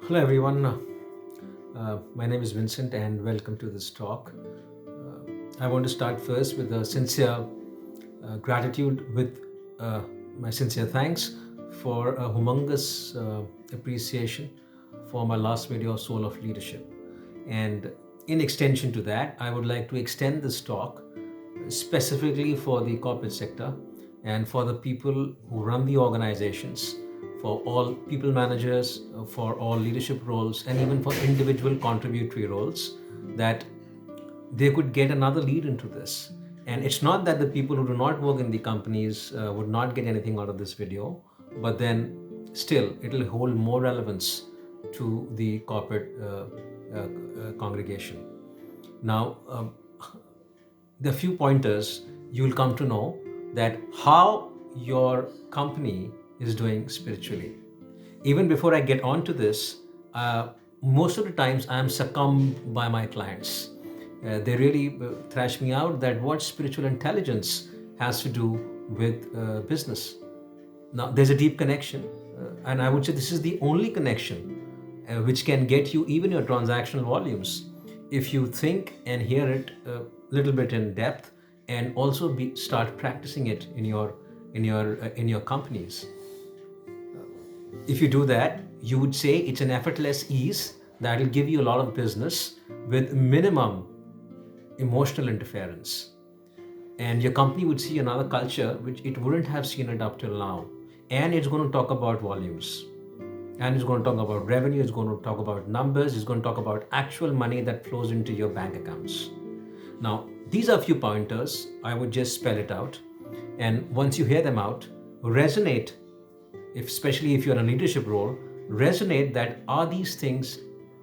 Hello everyone, my name is Vincent and welcome to this talk. I want to start first with a sincere gratitude with my sincere thanks for a humongous appreciation for my last video, Soul of Leadership. And in extension to that, I would like to extend this talk specifically for the corporate sector and for the people who run the organizations, for all people managers, for all leadership roles, and even for individual contributory roles, that they could get another lead into this. And it's not that the people who do not work in the companies would not get anything out of this video, but then still it'll hold more relevance to the corporate congregation. Now, the few pointers you will come to know that how your company is doing spiritually. Even before I get on to this, most of the times I am succumbed by my clients. They really thrash me out that what spiritual intelligence has to do with business. Now, there's a deep connection, and I would say this is the only connection which can get you even your transactional volumes if you think and hear it a little bit in depth and also start practicing it in your companies. If you do that, you would say it's an effortless ease that will give you a lot of business with minimum emotional interference. And your company would see another culture which it wouldn't have seen it up till now. And it's going to talk about volumes. And it's going to talk about revenue, it's going to talk about numbers, it's going to talk about actual money that flows into your bank accounts. Now, these are a few pointers. I would just spell it out. And once you hear them out, resonate, especially if you're in a leadership role, resonate that are these things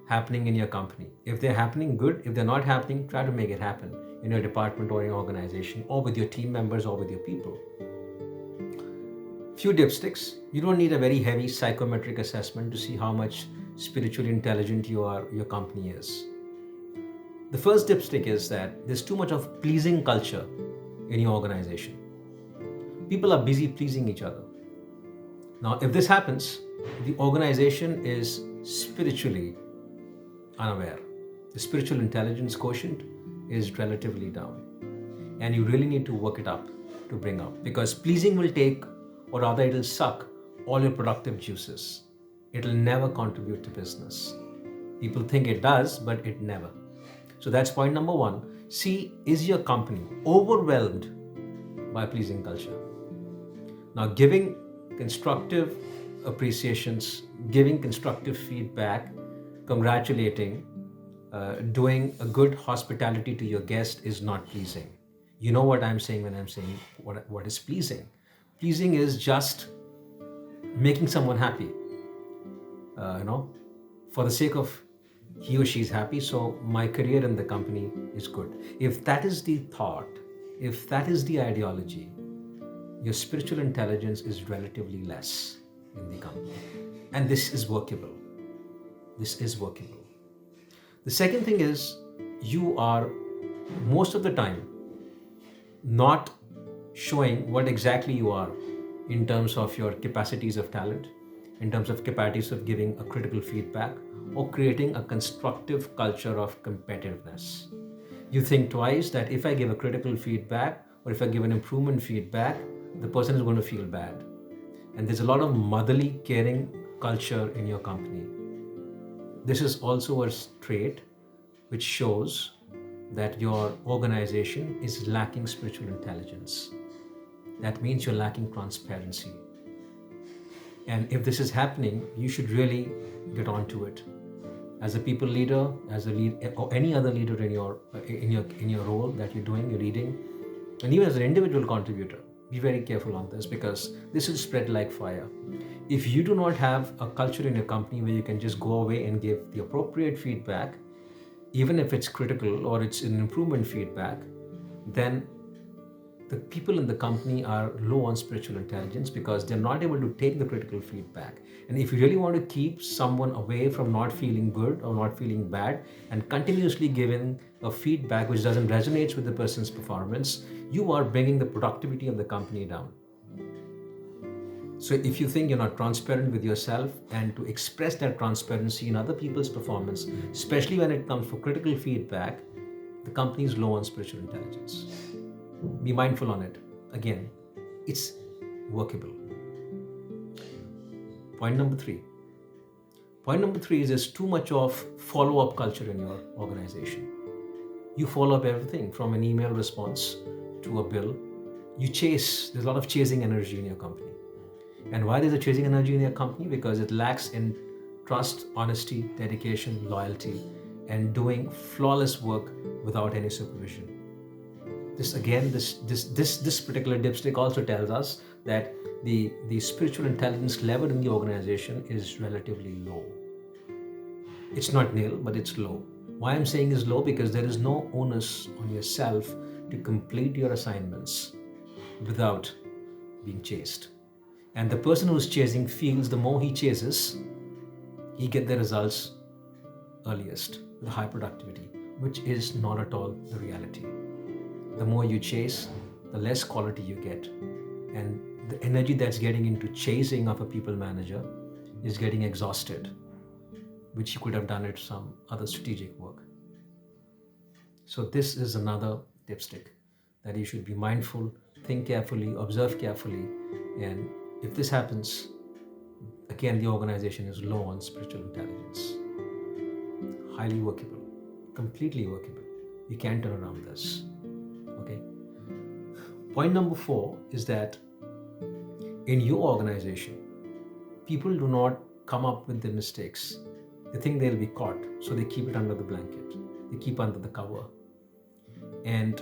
happening in your company? If they're happening, good. If they're not happening, try to make it happen in your department or your organization or with your team members or with your people. Few dipsticks. You don't need a very heavy psychometric assessment to see how much spiritually intelligent your company is. The first dipstick is that there's too much of pleasing culture in your organization. People are busy pleasing each other. Now, if this happens, the organization is spiritually unaware. The spiritual intelligence quotient is relatively down. And you really need to work it up to bring up, because pleasing will take, or rather it'll suck all your productive juices. It'll never contribute to business. People think it does, but it never. So that's point number one. See, is your company overwhelmed by pleasing culture? Now, giving constructive appreciations, giving constructive feedback, congratulating, doing a good hospitality to your guest is not pleasing. You know what I'm saying when I'm saying what is pleasing. Pleasing is just making someone happy, for the sake of he or she is happy, so my career in the company is good. If that is the thought, if that is the ideology, your spiritual intelligence is relatively less in the company. And this is workable. This is workable. The second thing is you are most of the time not showing what exactly you are in terms of your capacities of talent, in terms of capacities of giving a critical feedback or creating a constructive culture of competitiveness. You think twice that if I give a critical feedback or if I give an improvement feedback, the person is going to feel bad. And there's a lot of motherly caring culture in your company. This is also a trait which shows that your organization is lacking spiritual intelligence. That means you're lacking transparency. And if this is happening, you should really get onto it. As a people leader, as a lead, or any other leader in your role that you're doing, you're leading, and even as an individual contributor, be very careful on this, because this will spread like fire. If you do not have a culture in your company where you can just go away and give the appropriate feedback, even if it's critical or it's an improvement feedback, then the people in the company are low on spiritual intelligence because they're not able to take the critical feedback. And if you really want to keep someone away from not feeling good or not feeling bad and continuously giving a feedback which doesn't resonate with the person's performance, you are bringing the productivity of the company down. So if you think you're not transparent with yourself and to express that transparency in other people's performance, especially when it comes for critical feedback, the company is low on spiritual intelligence. Be mindful on it. Again, it's workable. Point number three. Point number three is there's too much of follow-up culture in your organization. You follow up everything from an email response to a bill. You chase. There's a lot of chasing energy in your company. And why there's a chasing energy in your company? Because it lacks in trust, honesty, dedication, loyalty, and doing flawless work without any supervision. This particular dipstick also tells us that the spiritual intelligence level in the organization is relatively low. It's not nil, but it's low. Why I'm saying is low? Because there is no onus on yourself to complete your assignments without being chased. And the person who's chasing feels the more he chases, he gets the results earliest with high productivity, which is not at all the reality. The more you chase, the less quality you get. And the energy that's getting into chasing of a people manager is getting exhausted, which you could have done it some other strategic work. So this is another dipstick that you should be mindful, think carefully, observe carefully, and if this happens, again, the organization is low on spiritual intelligence. Highly workable, completely workable. You can't turn around this. Okay. Point number 4 is that in your organization, people do not come up with their mistakes. They think they'll be caught, so they keep it under the blanket. They keep under the cover. And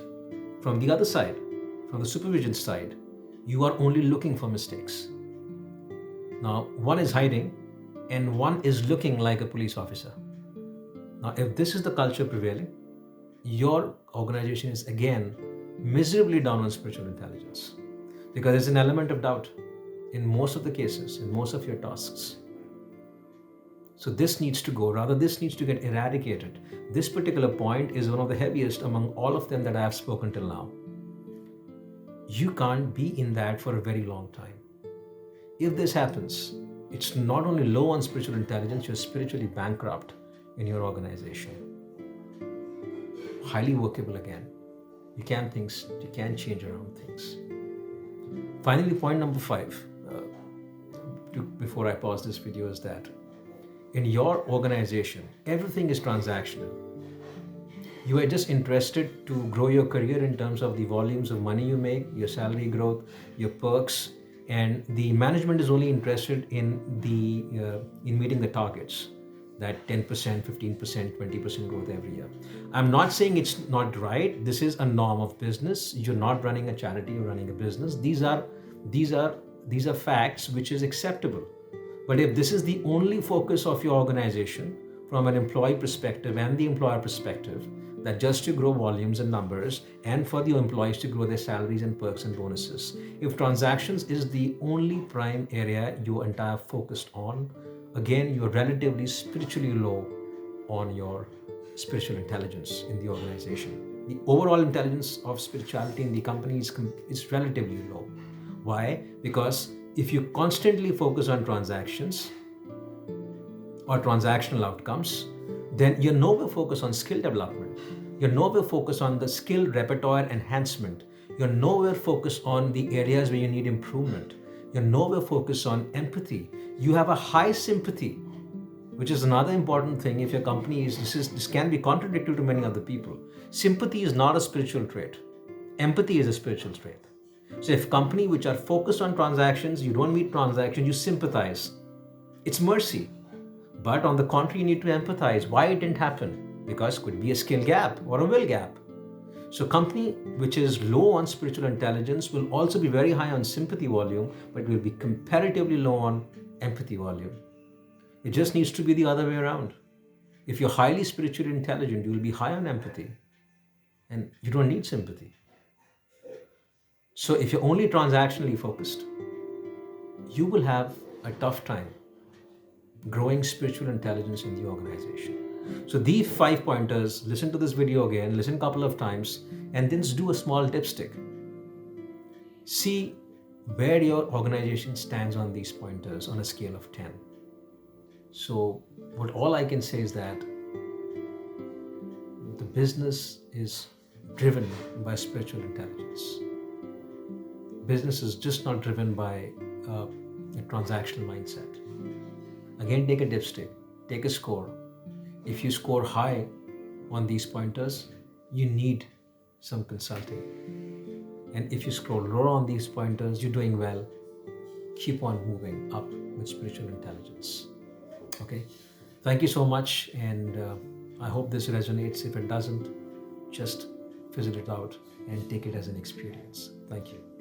from the other side, from the supervision side, you are only looking for mistakes. Now, one is hiding and one is looking like a police officer. Now, if this is the culture prevailing, your organization is again miserably down on spiritual intelligence, because there's an element of doubt in most of the cases, in most of your tasks. So this needs to go, rather this needs to get eradicated. This particular point is one of the heaviest among all of them that I have spoken till now. You can't be in that for a very long time. If this happens, it's not only low on spiritual intelligence, you're spiritually bankrupt in your organization. Highly workable again. You can change around things. Finally, point number 5, before I pause this video, is that in your organization, everything is transactional. You are just interested to grow your career in terms of the volumes of money you make, your salary growth, your perks, and the management is only interested in meeting the targets, that 10%, 15%, 20% growth every year. I'm not saying it's not right. This is a norm of business. You're not running a charity, you're running a business. These are facts which is acceptable. But if this is the only focus of your organization from an employee perspective and the employer perspective, that just to grow volumes and numbers and for the employees to grow their salaries and perks and bonuses, if transactions is the only prime area you're entire focused on, again, you're relatively spiritually low on your spiritual intelligence in the organization. The overall intelligence of spirituality in the company is relatively low. Why? Because if you constantly focus on transactions or transactional outcomes, then you're nowhere focused on skill development. You're nowhere focused on the skill repertoire enhancement. You're nowhere focused on the areas where you need improvement. You're nowhere focused on empathy. You have a high sympathy, which is another important thing. If your company this can be contradictory to many other people. Sympathy is not a spiritual trait. Empathy is a spiritual trait. So if company which are focused on transactions, you don't meet transactions, you sympathize. It's mercy. But on the contrary, you need to empathize. Why it didn't happen? Because it could be a skill gap or a will gap. So company which is low on spiritual intelligence will also be very high on sympathy volume, but will be comparatively low on empathy volume. It just needs to be the other way around. If you're highly spiritually intelligent, you will be high on empathy and you don't need sympathy. So if you're only transactionally focused, you will have a tough time growing spiritual intelligence in the organization. So these 5 pointers, listen to this video again, listen a couple of times, and then do a small dipstick. See where your organization stands on these pointers on a scale of 10. So, what all I can say is that the business is driven by spiritual intelligence. Business is just not driven by a transactional mindset. Again, take a dipstick, take a score. If you score high on these pointers, you need some consulting. And if you scroll lower on these pointers, you're doing well. Keep on moving up with spiritual intelligence. Okay. Thank you so much. And I hope this resonates. If it doesn't, just fizzle it out and take it as an experience. Thank you.